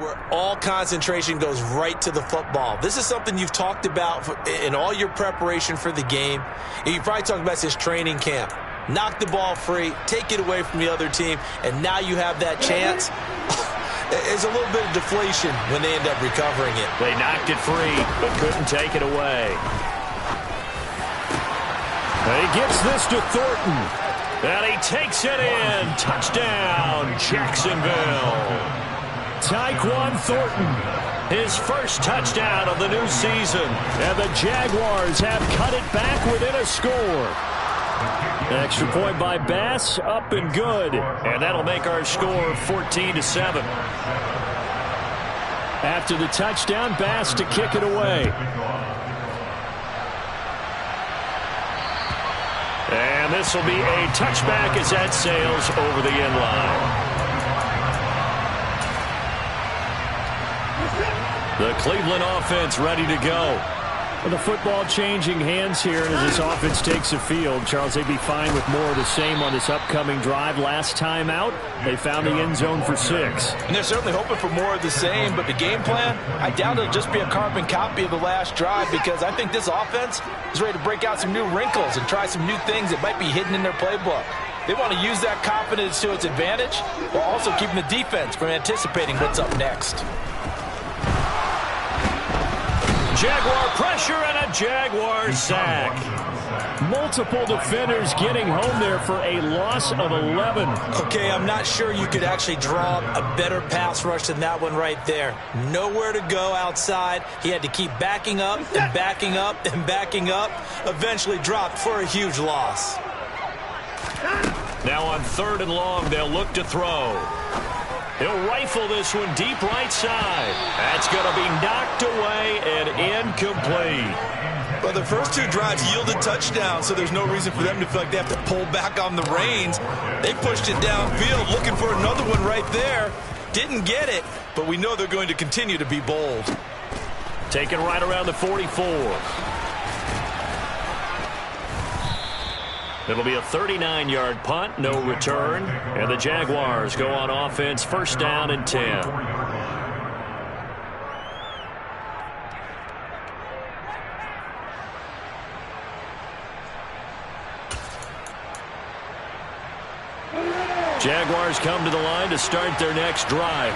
where all concentration goes right to the football. This is something you've talked about in all your preparation for the game. And you probably talked about this training camp. Knock the ball free, take it away from the other team, and now you have that chance. There's a little bit of deflation when they end up recovering it. They knocked it free, but couldn't take it away. He gets this to Thornton, and he takes it in. Touchdown, Jacksonville. Tyquan Thornton, his first touchdown of the new season, and the Jaguars have cut it back within a score. Extra point by Bass, up and good, and that'll make our score 14-7. After the touchdown, Bass to kick it away. And this will be a touchback as that sails over the end line. The Cleveland offense ready to go. The football changing hands here as this offense takes the field. Charles, they'd be fine with more of the same on this upcoming drive. Last time out, they found the end zone for 6. And they're certainly hoping for more of the same, but the game plan, I doubt it'll just be a carbon copy of the last drive, because I think this offense is ready to break out some new wrinkles and try some new things that might be hidden in their playbook. They want to use that confidence to its advantage while also keeping the defense from anticipating what's up next. Jaguar pressure and a Jaguar sack. Multiple defenders getting home there for a loss of 11. Okay, I'm not sure you could actually draw a better pass rush than that one right there. Nowhere to go outside. He had to keep backing up and backing up and backing up. Eventually dropped for a huge loss. Now on 3rd and long, they'll look to throw. He'll rifle this one deep right side. That's going to be knocked away and incomplete. Well, the first 2 drives yielded touchdowns, so there's no reason for them to feel like they have to pull back on the reins. They pushed it downfield, looking for another one right there. Didn't get it, but we know they're going to continue to be bold. Taken right around the 44. It'll be a 39-yard punt, no return, and the Jaguars go on offense, 1st down and 10. Jaguars come to the line to start their next drive.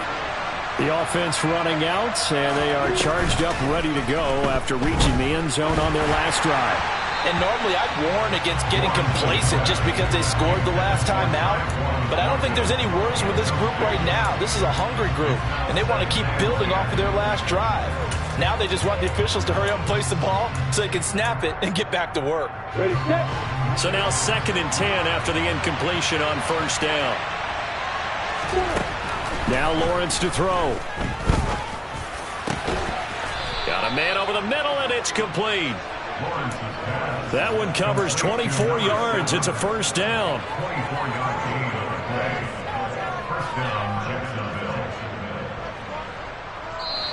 The offense running out, and they are charged up, ready to go after reaching the end zone on their last drive. And normally I'd warn against getting complacent just because they scored the last time out. But I don't think there's any worries with this group right now. This is a hungry group, and they want to keep building off of their last drive. Now they just want the officials to hurry up and place the ball so they can snap it and get back to work. Ready, set. So now 2nd and 10 after the incompletion on 1st down. Now Lawrence to throw. Got a man over the middle, and it's complete. That one covers 24 yards. It's a 1st down.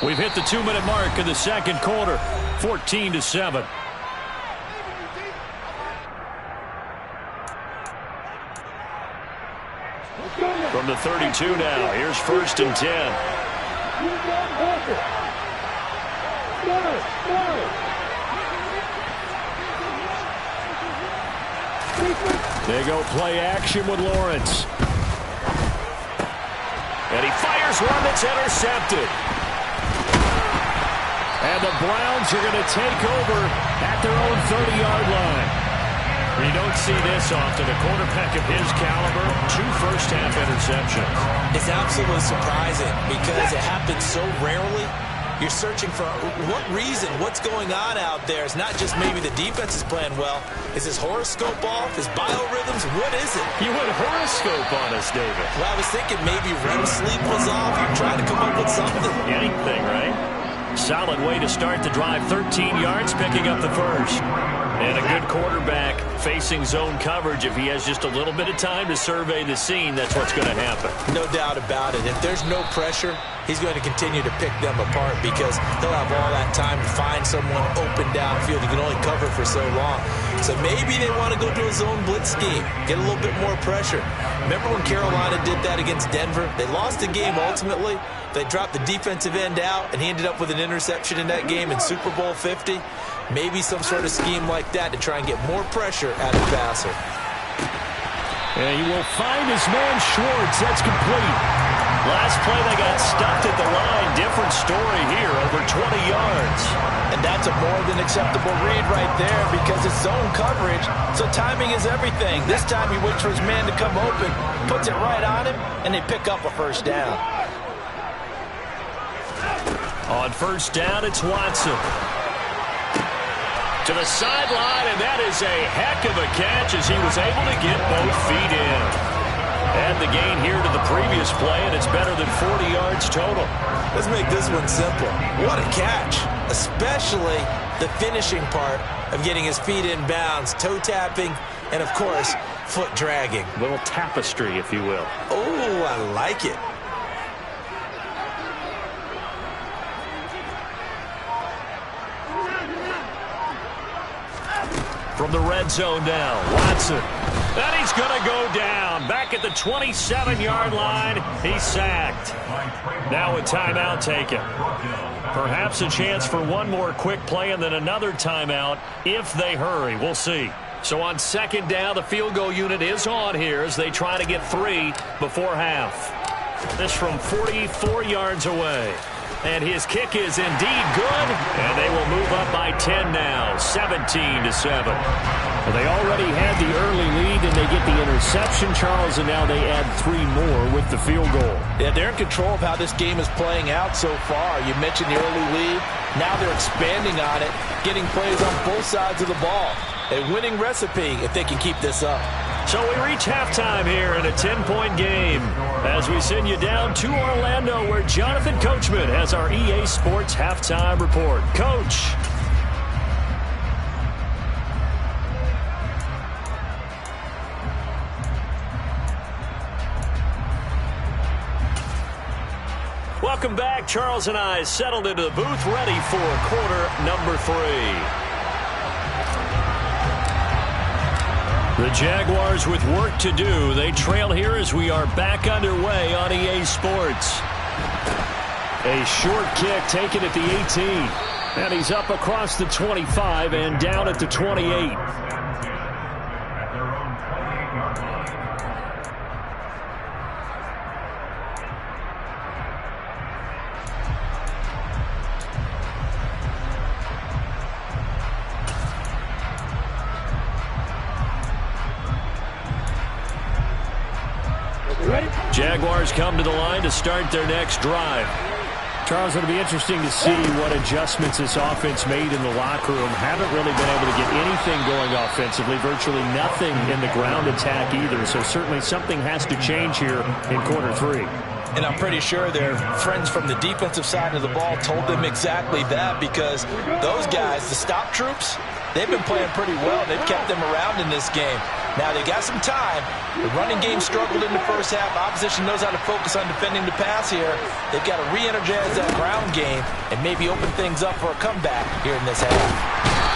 We've hit the 2-minute mark in the 2nd quarter. 14-7. From the 32 now. Here's 1st and 10. They go play action with Lawrence. And he fires one that's intercepted. And the Browns are going to take over at their own 30-yard line. You don't see this often. A quarterback of his caliber, 2 first-half interceptions. It's absolutely surprising because it happens so rarely. You're searching for what reason, what's going on out there. It's not just maybe the defense is playing well. Is his horoscope off? His biorhythms? What is it? You went horoscope on us, David. Well, I was thinking maybe REM sleep was off. You're trying to come up with something. Anything, right? Solid way to start the drive. 13 yards, picking up the first. And a good quarterback facing zone coverage. If he has just a little bit of time to survey the scene, that's what's going to happen. No doubt about it. If there's no pressure, he's going to continue to pick them apart because he'll have all that time to find someone open downfield. He can only cover for so long. So maybe they want to go to a zone blitz scheme, get a little bit more pressure. Remember when Carolina did that against Denver? They lost the game ultimately. They dropped the defensive end out, and he ended up with an interception in that game in Super Bowl 50. Maybe some sort of scheme like that to try and get more pressure out of the passer. And he will find his man Schwartz. That's complete. Last play, they got stuffed at the line. Different story here, over 20 yards. And that's a more than acceptable read right there because it's zone coverage, so timing is everything. This time he waits for his man to come open, puts it right on him, and they pick up a first down. On first down, it's Watson. To the sideline, and that is a heck of a catch as he was able to get both feet in. And the gain here to the previous play, and it's better than 40 yards total. Let's make this one simple. What a catch, especially the finishing part of getting his feet in bounds, toe tapping, and of course, foot dragging. A little tapestry, if you will. Oh, I like it. From the red zone now, Watson. And he's going to go down. Back at the 27-yard line, he's sacked. Now a timeout taken. Perhaps a chance for one more quick play and then another timeout if they hurry. We'll see. So on second down, the field goal unit is on here as they try to get 3 before half. This from 44 yards away. And his kick is indeed good, and they will move up by 10 now, 17-7. Well, they already had the early lead, and they get the interception, Charles, and now they add 3 more with the field goal. Yeah, they're in control of how this game is playing out so far. You mentioned the early lead. Now they're expanding on it, getting plays on both sides of the ball. A winning recipe if they can keep this up. So we reach halftime here in a 10-point game as we send you down to Orlando where Jonathan Coachman has our EA Sports halftime report. Coach. Welcome back. Charles and I settled into the booth ready for quarter number 3. The Jaguars with work to do. They trail here as we are back underway on EA Sports. A short kick taken at the 18. And he's up across the 25 and down at the 28. Jaguars come to the line to start their next drive. Charles, it'll be interesting to see what adjustments this offense made in the locker room. Haven't really been able to get anything going offensively, virtually nothing in the ground attack either. So certainly something has to change here in quarter 3. And I'm pretty sure their friends from the defensive side of the ball told them exactly that because those guys, the stop troops, they've been playing pretty well. They've kept them around in this game. Now, they got some time. The running game struggled in the first half. Opposition knows how to focus on defending the pass here. They've got to re-energize that ground game and maybe open things up for a comeback here in this half.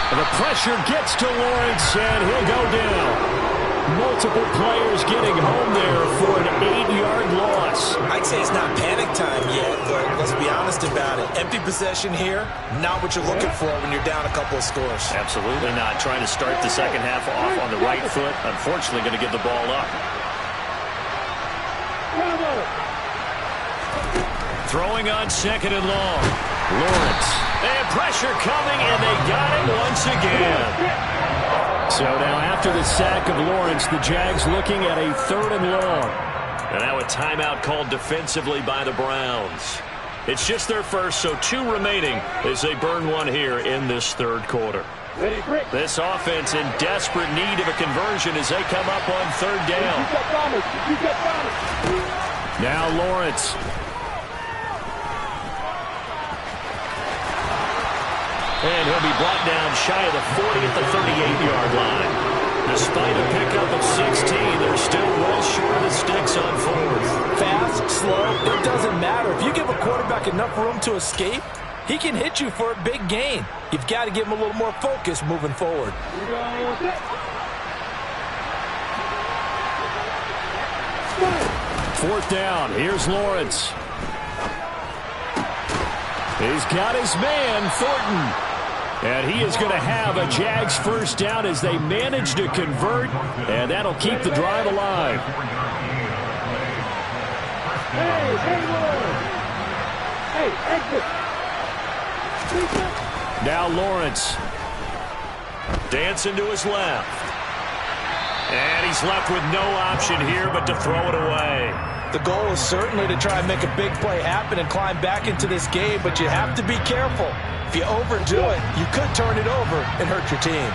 And the pressure gets to Lawrence, and he'll go down. Multiple players getting home there for an 8-yard loss. I'd say it's not panic time yet, but let's be honest about it. Empty possession here, not what you're looking for when you're down a couple of scores. Absolutely not. Trying to start the second half off on the right foot. Unfortunately, going to give the ball up. Throwing on second and long. Lawrence. And pressure coming, and they got it once again. So now after the sack of Lawrence, the Jags looking at a 3rd and long. And now a timeout called defensively by the Browns. It's just their first, so 2 remaining as they burn one here in this 3rd quarter. This offense in desperate need of a conversion as they come up on 3rd down. Now Lawrence. And he'll be brought down shy of the 40 at the 38-yard line. Despite a pickup of 16, they're still well short of the sticks on 4th. Fast, slow, it doesn't matter. If you give a quarterback enough room to escape, he can hit you for a big gain. You've got to give him a little more focus moving forward. Fourth down. Here's Lawrence. He's got his man, Thornton. And he is going to have a Jags first down as they manage to convert, and that'll keep the drive alive. Now Lawrence. Dancing to his left. And he's left with no option here but to throw it away. The goal is certainly to try and make a big play happen and climb back into this game, but you have to be careful. If you overdo it, you could turn it over and hurt your team.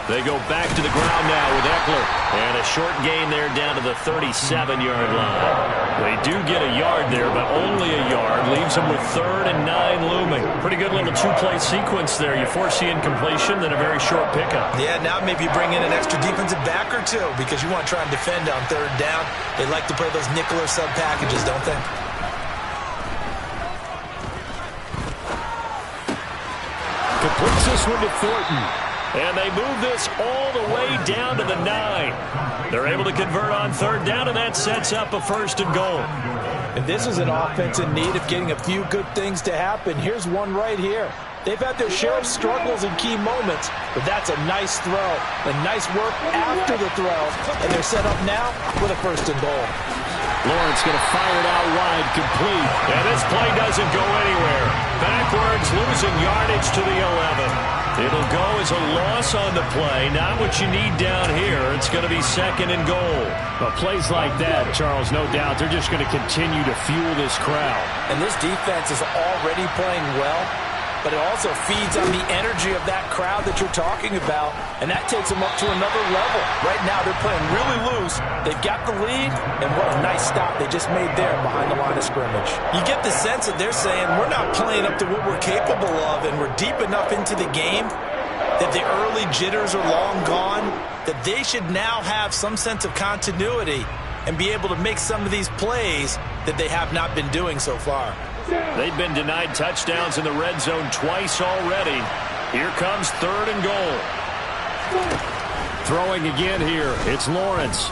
They go back to the ground now with Eckler. And a short gain there down to the 37-yard line. They do get a yard there, but only a yard. Leaves them with 3rd and 9 looming. Pretty good little two-play sequence there. You force the incompletion, then a very short pickup. Yeah, now maybe you bring in an extra defensive back or two because you want to try and defend on 3rd down. They like to play those nickel or sub packages, don't they? Completes this one to Thornton. And they move this all the way down to the 9. They're able to convert on 3rd down, and that sets up a 1st and goal. And this is an offense in need of getting a few good things to happen. Here's one right here. They've had their share of struggles in key moments, but that's a nice throw. A nice work after the throw. And they're set up now with a 1st and goal. Lawrence going to fire it out wide, complete. And this play doesn't go anywhere. Backwards, losing yardage to the 11. It'll go as a loss on the play. Not what you need down here. It's going to be 2nd and goal. But plays like that, Charles, no doubt, they're just going to continue to fuel this crowd. And this defense is already playing well, but it also feeds on the energy of that crowd that you're talking about, and that takes them up to another level. Right now, they're playing really loose. They've got the lead, and what a nice stop they just made there behind the line of scrimmage. You get the sense that they're saying, we're not playing up to what we're capable of, and we're deep enough into the game that the early jitters are long gone, that they should now have some sense of continuity and be able to make some of these plays that they have not been doing so far. They've been denied touchdowns in the red zone twice already. Here comes 3rd and goal. Throwing again here. It's Lawrence.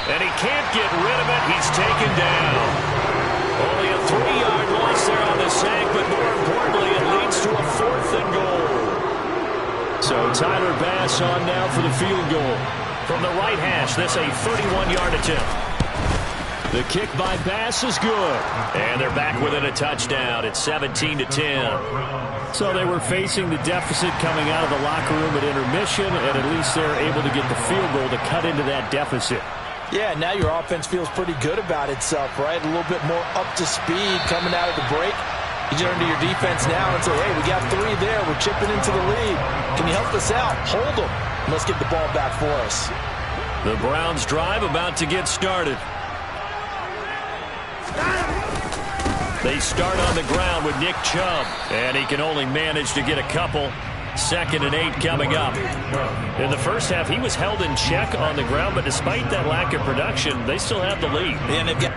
And he can't get rid of it. He's taken down. Only a 3-yard loss there on the sack, but more importantly, it leads to a 4th and goal. So Tyler Bass on now for the field goal. From the right hash, this a 31-yard attempt. The kick by Bass is good. And they're back within a touchdown. It's 17-10. So they were facing the deficit coming out of the locker room at intermission, and at least they're able to get the field goal to cut into that deficit. Yeah, now your offense feels pretty good about itself, right? A little bit more up to speed coming out of the break. You turn to your defense now and say, hey, we got 3 there. We're chipping into the lead. Can you help us out? Hold them. Let's get the ball back for us. The Browns drive about to get started. They start on the ground with Nick Chubb, and he can only manage to get a couple. 2nd and 8 coming up. In the first half, he was held in check on the ground, but despite that lack of production, they still have the lead. And they've got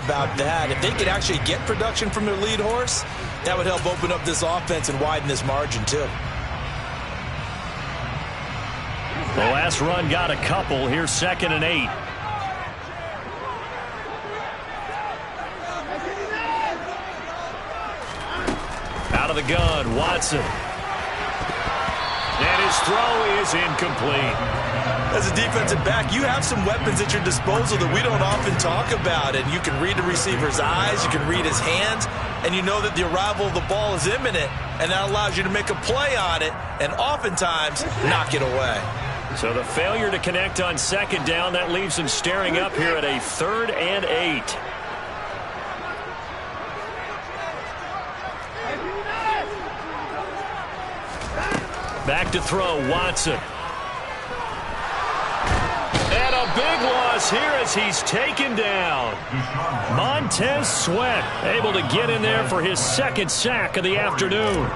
about that. If they could actually get production from their lead horse, that would help open up this offense and widen this margin too. The last run got a couple. Here's 2nd and 8. Out of the gun, Watson. And his throw is incomplete. As a defensive back, you have some weapons at your disposal that we don't often talk about. And you can read the receiver's eyes, you can read his hands, and you know that the arrival of the ball is imminent, and that allows you to make a play on it and oftentimes knock it away. So the failure to connect on 2nd down, that leaves him staring up here at a 3rd and 8. Back to throw, Watson. And a big loss here as he's taken down. Montez Sweat able to get in there for his 2nd sack of the afternoon.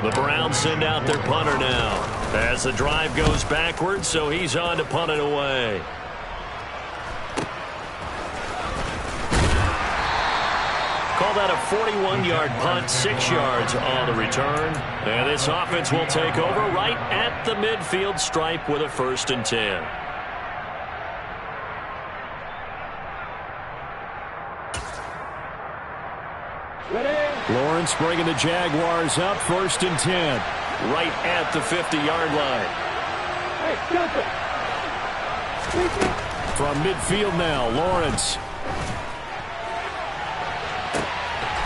The Browns send out their punter now as the drive goes backwards, so he's on to punt it away. Call that a 41-yard punt, 6 yards on the return. And this offense will take over right at the midfield stripe with a 1st and 10. Lawrence bringing the Jaguars up, 1st and 10. Right at the 50-yard line. From midfield now, Lawrence.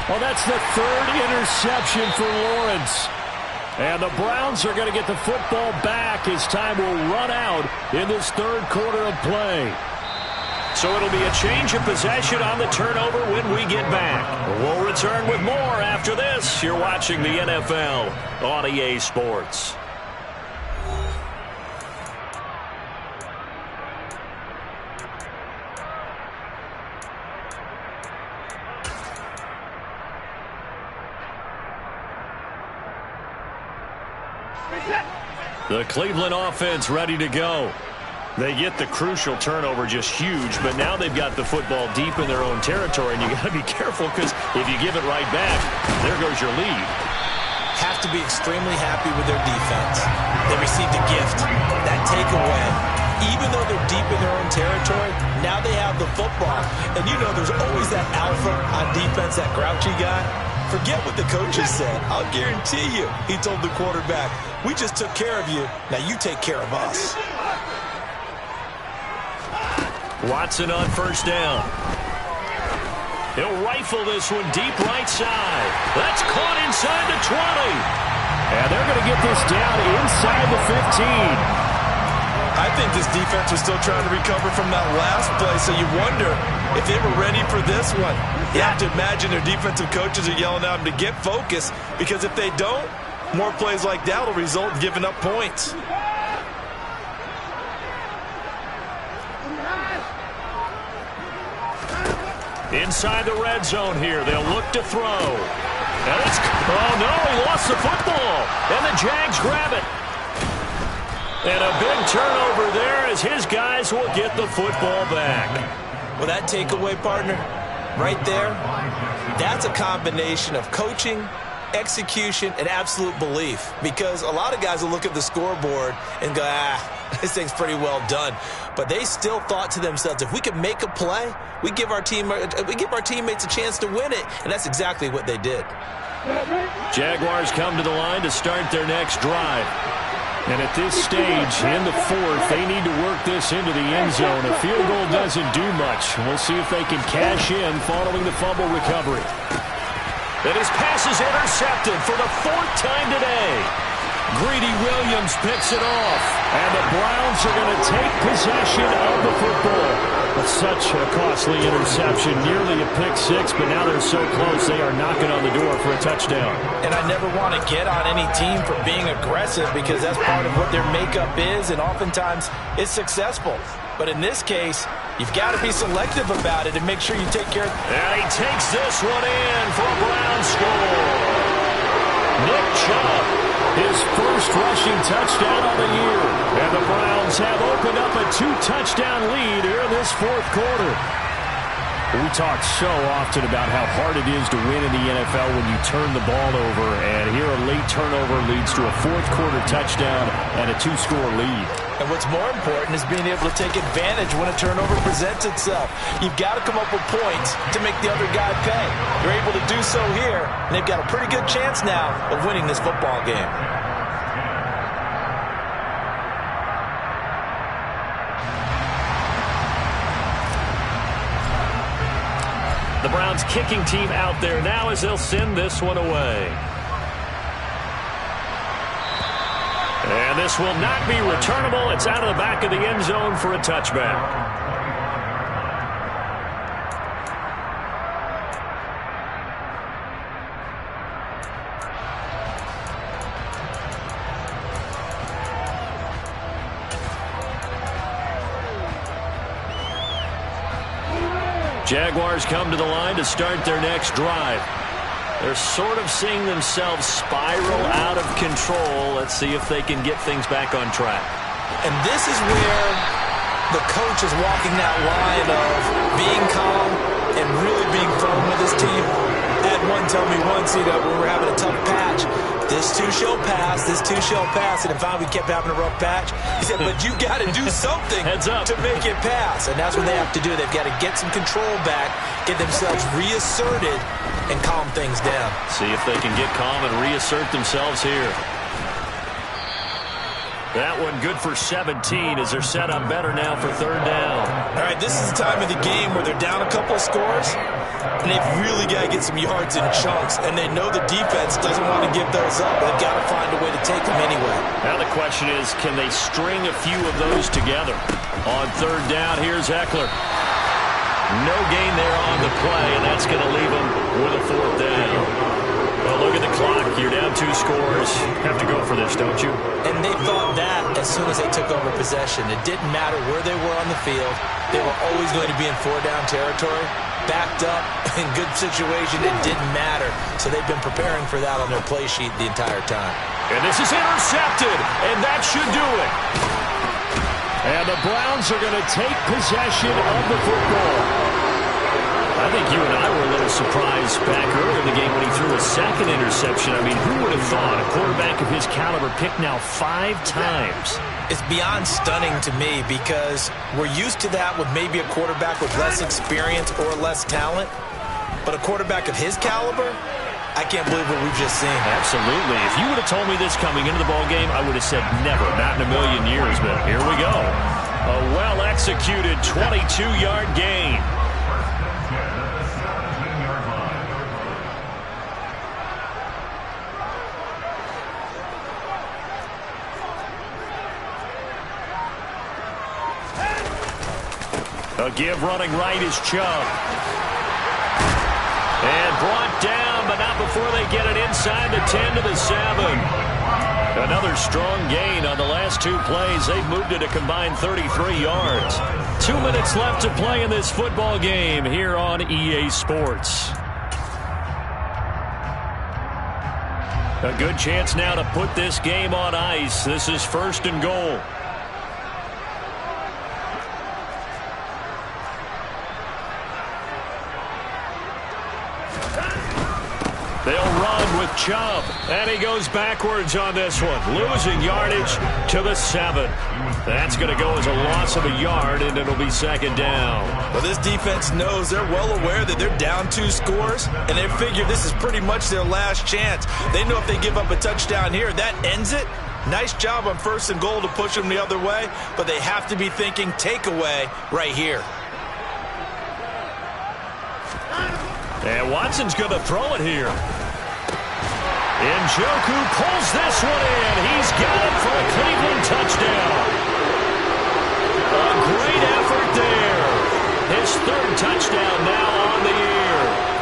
Well, that's the 3rd interception for Lawrence. And the Browns are going to get the football back as time will run out in this 3rd quarter of play. So it'll be a change of possession on the turnover when we get back. We'll return with more after this. You're watching the NFL on EA Sports. The Cleveland offense ready to go. They get the crucial turnover, just huge, but now they've got the football deep in their own territory, and you got to be careful because if you give it right back, there goes your lead. Have to be extremely happy with their defense. They received a gift, that takeaway. Even though they're deep in their own territory, now they have the football. And you know there's always that alpha on defense, that grouchy guy. Forget what the coaches said. I'll guarantee you, he told the quarterback, we just took care of you, now you take care of us. Watson on 1st down. He'll rifle this one deep right side. That's caught inside the 20. And they're going to get this down inside the 15. I think this defense was still trying to recover from that last play, so you wonder if they were ready for this one. You have to imagine their defensive coaches are yelling at them to get focused, because if they don't, more plays like that will result in giving up points. Inside the red zone here, they'll look to throw. And it's, oh no, he lost the football. And the Jags grab it. And a big turnover there as his guys will get the football back. Well, that takeaway, partner, right there, that's a combination of coaching, execution, and absolute belief. Because a lot of guys will look at the scoreboard and go, this thing's pretty well done. But they still thought to themselves, if we could make a play, we give our teammates a chance to win it. And that's exactly what they did. Jaguars come to the line to start their next drive. And at this stage, in the 4th, they need to work this into the end zone. A field goal doesn't do much. We'll see if they can cash in following the fumble recovery. And his pass is intercepted for the 4th time today. Greedy Williams picks it off. And the Browns are going to take possession of the football. But such a costly interception, nearly a pick-6, but now they're so close they are knocking on the door for a touchdown. And I never want to get on any team for being aggressive, because that's part of what their makeup is, and oftentimes it's successful. But in this case, you've got to be selective about it and make sure you take care of it. And he takes this one in for a Browns score. Nick Chubb, his first rushing touchdown of the year. And the Browns have opened up a 2-touchdown lead here in this 4th quarter. We talk so often about how hard it is to win in the NFL when you turn the ball over, and here a late turnover leads to a fourth-quarter touchdown and a two-score lead. And what's more important is being able to take advantage when a turnover presents itself. You've got to come up with points to make the other guy pay. They're able to do so here, and they've got a pretty good chance now of winning this football game. The Browns kicking team out there now as they'll send this one away. And this will not be returnable. It's out of the back of the end zone for a touchback. Jaguars come to the line to start their next drive. They're sort of seeing themselves spiral out of control. Let's see if they can get things back on track. And this is where the coach is walking that line of being calm and really being firm with his team. I had one tell me once, when we were having a tough patch, this too shall pass, this too shall pass. And if we kept having a rough patch, he said, but you got to do something to make it pass. And that's what they have to do. They've got to get some control back, get themselves reasserted, and calm things down. See if they can get calm and reassert themselves here. That one good for 17 as they're set up better now for third down. All right, this is the time of the game where they're down a couple of scores, and they've really got to get some yards in chunks, and they know the defense doesn't want to give those up. They've got to find a way to take them anyway. Now the question is, can they string a few of those together? On third down, here's Eckler. No gain there on the play, and that's going to leave them with a fourth down. Well, look at the clock. You're down 2 scores. Have to go for this, don't you? And they thought that as soon as they took over possession. It didn't matter where they were on the field. They were always going to be in 4-down territory. Backed up, in good situation, it didn't matter. So they've been preparing for that on their play sheet the entire time. And this is intercepted, and that should do it. And the Browns are going to take possession of the football. I think you and I were a little surprised back earlier in the game when he threw a second interception. I mean, who would have thought a quarterback of his caliber picked now 5 times? It's beyond stunning to me because we're used to that with maybe a quarterback with less experience or less talent. But a quarterback of his caliber, I can't believe what we've just seen. Absolutely. If you would have told me this coming into the ballgame, I would have said never, not in a million years. But here we go. A well-executed 22-yard gain. A give running right is Chubb. And brought down, but not before they get it inside the 10 to the 7. Another strong gain on the last 2 plays. They've moved it a combined 33 yards. 2 minutes left to play in this football game here on EA Sports. A good chance now to put this game on ice. This is 1st and goal. They'll run with Chubb, and he goes backwards on this one, losing yardage to the 7. That's going to go as a loss of a yard, and it'll be 2nd down. Well, this defense knows, they're well aware that they're down 2 scores, and they figure this is pretty much their last chance. They know if they give up a touchdown here, that ends it. Nice job on 1st and goal to push them the other way, but they have to be thinking takeaway right here. And Watson's going to throw it here. Njoku pulls this one in. He's got it for a Cleveland touchdown. A great effort there. His 3rd touchdown now on the year.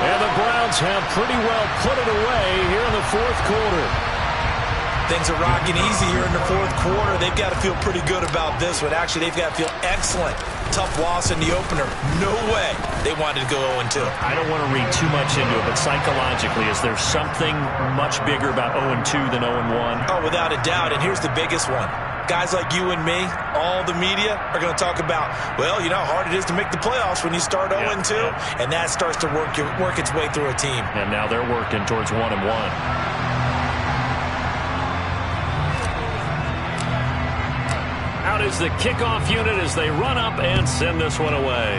And the Browns have pretty well put it away here in the 4th quarter. Things are rocking easy here in the 4th quarter. They've got to feel pretty good about this one. Actually, they've got to feel excellent. Tough loss in the opener. No way they wanted to go 0-2. I don't want to read too much into it, but psychologically, is there something much bigger about 0-2 than 0-1? Oh, without a doubt. And here's the biggest one. Guys like you and me, all the media, are going to talk about, well, you know how hard it is to make the playoffs when you start 0-2, and that starts to work its way through a team. And now they're working towards 1-1. Out is the kickoff unit as they run up and send this one away.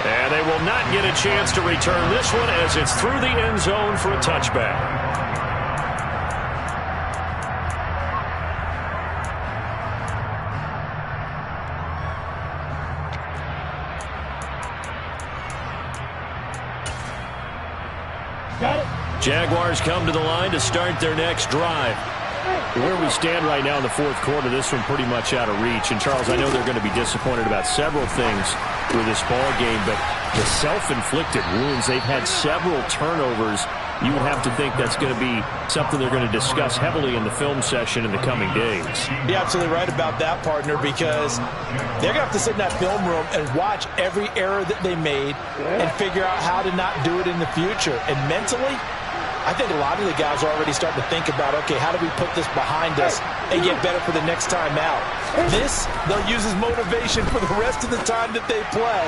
And they will not get a chance to return this one as it's through the end zone for a touchback. Jaguars come to the line to start their next drive. Where we stand right now in the fourth quarter, this one pretty much out of reach. And, Charles, I know they're going to be disappointed about several things with this ball game, but the self-inflicted wounds, they've had several turnovers. You would have to think that's going to be something they're going to discuss heavily in the film session in the coming days. You're absolutely right about that, partner, because they're going to have to sit in that film room and watch every error that they made and figure out how to not do it in the future. And mentally, I think a lot of the guys are already starting to think about, okay, how do we put this behind us and get better for the next time out? This, they'll use as motivation for the rest of the time that they play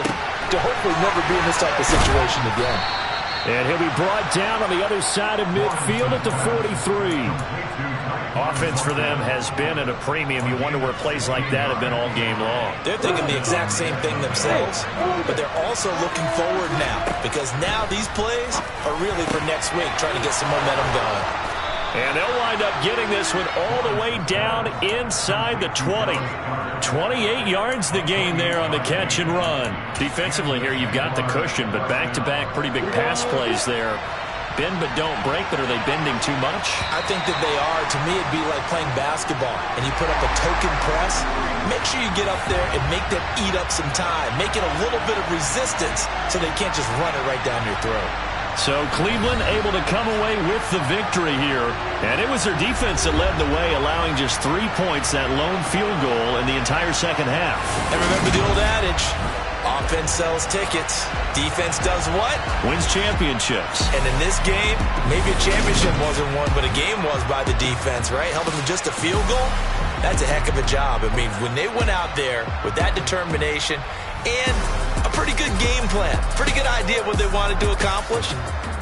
to hopefully never be in this type of situation again. And he'll be brought down on the other side of midfield at the 43. Offense for them has been at a premium. You wonder where plays like that have been all game long. They're thinking the exact same thing themselves, but they're also looking forward now because now these plays are really for next week, trying to get some momentum going. And they'll wind up getting this one all the way down inside the 20. 28 yards the gain there on the catch and run. Defensively here, you've got the cushion, but back-to-back pretty big pass plays there. Bend but don't break, but are they bending too much? I think that they are. To me, it'd be like playing basketball, and you put up a token press. Make sure you get up there and make them eat up some time. Make it a little bit of resistance so they can't just run it right down your throat. So Cleveland able to come away with the victory here. And it was their defense that led the way, allowing just 3 points, that lone field goal in the entire second half. And remember the old adage, offense sells tickets. Defense does what? Wins championships. And in this game, maybe a championship wasn't won, but a game was by the defense, right? Helping them just a field goal? That's a heck of a job. I mean, when they went out there with that determination and a pretty good game plan, pretty good idea of what they wanted to accomplish,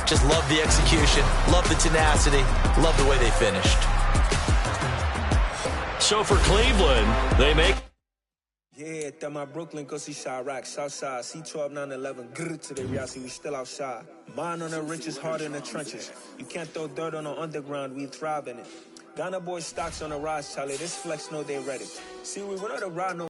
just love the execution, love the tenacity, love the way they finished. So for Cleveland, they make... Yeah, that my Brooklyn, go see Chirac, Southside, C12, 911, grrr to the reality, we still outside. Mine on the riches, hard in the trenches. You can't throw dirt on the underground, we thrive in it. Ghana boys stocks on the rise, Charlie, this flex know they ready. See, we went on the ride, no